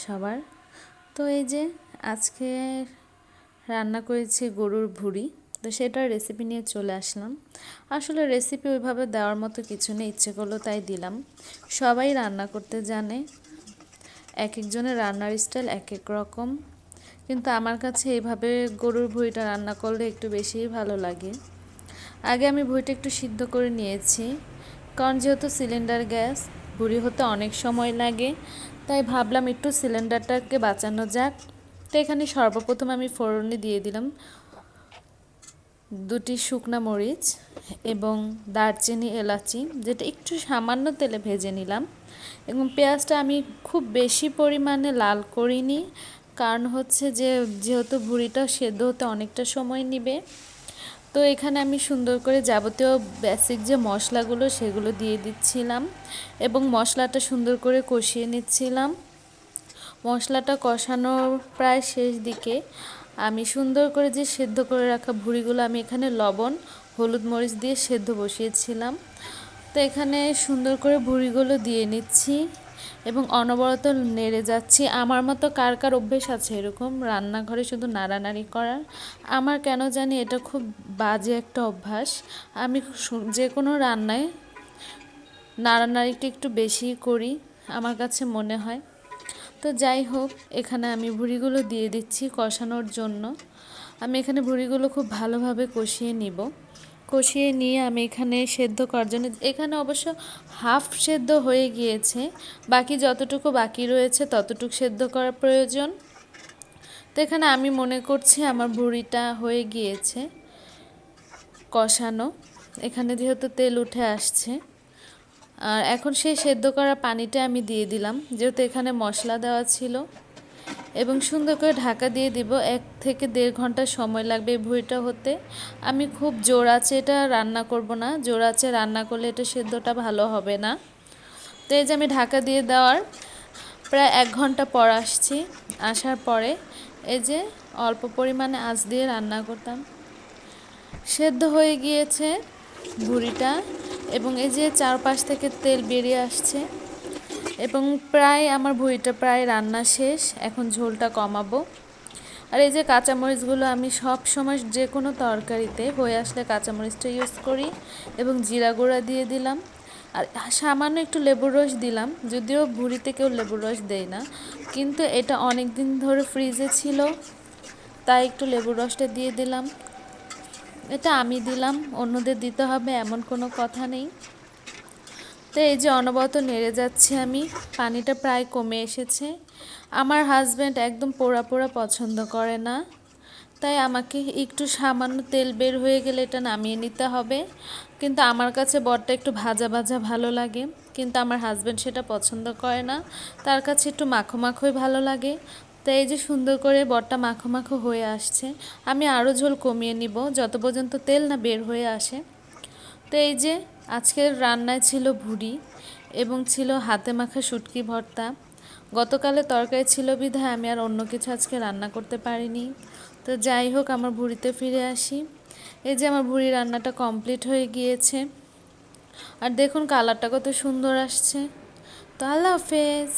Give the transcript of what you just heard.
সবার। তো এই যে আজকে রান্না করেছি গরুর ভুঁড়ি, তো সেটার রেসিপি নিয়ে চলে আসলাম। আসলে রেসিপি ওইভাবে দেওয়ার মতো কিছু নেই, ইচ্ছে করলো তাই দিলাম। সবাই রান্না করতে জানে, এক একজনের রান্নার স্টাইল এক এক রকম, কিন্তু আমার কাছে এইভাবে গরুর ভুঁড়িটা রান্না করলে একটু বেশিই ভালো লাগে। আগে আমি ভুঁড়িটা একটু সিদ্ধ করে নিয়েছি, কারণ যেহেতু সিলিন্ডার গ্যাস, ভুঁড়ি হতে অনেক সময় লাগে, তাই ভাবলাম একটু সিলিন্ডারটাকে বাঁচানো যাক। তো এখানে সর্বপ্রথম আমি ফোড়নে দিয়ে দিলাম 2টি শুকনা মরিচ এবং দারচিনি, এলাচি, যেটা একটু সামান্য তেলে ভেজে নিলাম। এবং পেঁয়াজটা আমি খুব বেশি পরিমাণে লাল করিনি, কারণ হচ্ছে যেহেতু ভুঁড়িটা সেদ্ধ হতে অনেকটা সময় নেবে। তো এখানে আমি সুন্দর করে যাবতীয় বেসিক যে মশলাগুলো সেগুলো দিয়ে দিচ্ছিলাম এবং মশলাটা সুন্দর করে কষিয়ে নিচ্ছিলাম। মশলাটা কষানোর প্রায় শেষ দিকে আমি সুন্দর করে যে সেদ্ধ করে রাখা ভুঁড়িগুলো আমি এখানে লবণ, হলুদ, মরিচ দিয়ে সেদ্ধ বসিয়েছিলাম। তো এখানে সুন্দর করে ভুঁড়িগুলো দিয়ে নিচ্ছি এবং অনবরত নেড়ে যাচ্ছি। আমার মতো কার কার অভ্যেস আছে এরকম রান্নাঘরে শুধু নাড়ানাড়ি করার? আমার কেন জানি এটা খুব বাজে একটা অভ্যাস। আমি যে কোনো রান্নায় নাড়ানাড়িটা একটু বেশি করি, আমার কাছে মনে হয়। তো যাই হোক, এখানে আমি ভুঁড়িগুলো দিয়ে দিচ্ছি কষানোর জন্য। আমি এখানে ভুঁড়িগুলো খুব ভালোভাবে কষিয়ে নিব। কষিয়ে নিয়ে আমি এখানে সেদ্ধ করার জন্য, এখানে অবশ্য হাফ সেদ্ধ হয়ে গিয়েছে, বাকি যতটুকু বাকি রয়েছে ততটুকু সেদ্ধ করা প্রয়োজন। তো এখানে আমি মনে করছি আমার ভুঁড়িটা হয়ে গিয়েছে কষানো। এখানে যেহেতু তেল উঠে আসছে, আর এখন সেই সেদ্ধ করা পানিটা আমি দিয়ে দিলাম, যেহেতু এখানে মশলা দেওয়া ছিল, এবং সুন্দর করে ঢাকা দিয়ে দিব। 1 থেকে 1.5 ঘন্টা সময় লাগবে এই ভুঁড়িটা হতে। আমি খুব জোর আঁচে এটা রান্না করব না, জোর আঁচে রান্না করলে এটা সেদ্ধটা ভালো হবে না। তো এই যে আমি ঢাকা দিয়ে দেওয়ার প্রায় 1 ঘন্টা পর আসার পরে এই যে অল্প পরিমাণে আঁচ দিয়ে রান্না করতাম, সেদ্ধ হয়ে গিয়েছে ভুঁড়িটা এবং এই যে চারপাশ থেকে তেল বেরিয়ে আসছে এবং প্রায় আমার ভুঁড়িটা প্রায় রান্না শেষ। এখন ঝোলটা কমাবো। আর এই যে কাঁচামরিচগুলো আমি সব সময় যে কোনো তরকারিতে হয়ে আসলে কাঁচামরিচটা ইউজ করি এবং জিরা গুঁড়া দিয়ে দিলাম। আর সামান্য একটু লেবুর রস দিলাম, যদিও ভুঁড়িতে কেউ লেবুর রস দেয় না, কিন্তু এটা অনেক দিন ধরে ফ্রিজে ছিল, তাই একটু লেবুর রসটা দিয়ে দিলাম। এটা আমি দিলাম, অন্যদের দিতে হবে এমন কোনো কথা নেই। তো এই যে অনবরত নেড়ে যাচ্ছি আমি, পানিটা প্রায় কমে এসেছে। আমার হাজব্যান্ড একদম পোড়া পোড়া পছন্দ করে না, তাই আমাকে একটু সামান্য তেল বের হয়ে গেলে এটা নামিয়ে নিতে হবে। কিন্তু আমার কাছে বড়টা একটু ভাজা ভাজা ভালো লাগে, কিন্তু আমার হাজব্যান্ড সেটা পছন্দ করে না, তার কাছে একটু মাখো মাখোই ভালো লাগে। তাই এই যে সুন্দর করে বড়টা মাখো মাখো হয়ে আসছে, আমি আরও ঝোল কমিয়ে নিব যত পর্যন্ত তেল না বের হয়ে আসে। তো এই যে আজকের রান্নায় ছিল ভুঁড়ি এবং ছিল হাতে মাখা শুটকি ভর্তা। গতকালের তরকারি ছিল বিধায় আমি আর অন্য কিছু আজকে রান্না করতে পারিনি। তো যাই হোক, আমার ভুঁড়িতে ফিরে আসি। এই যে আমার ভুঁড়ি রান্নাটা কমপ্লিট হয়ে গিয়েছে, আর দেখুন কালারটা কত সুন্দর আসছে। তো আল্লাহ হাফেজ।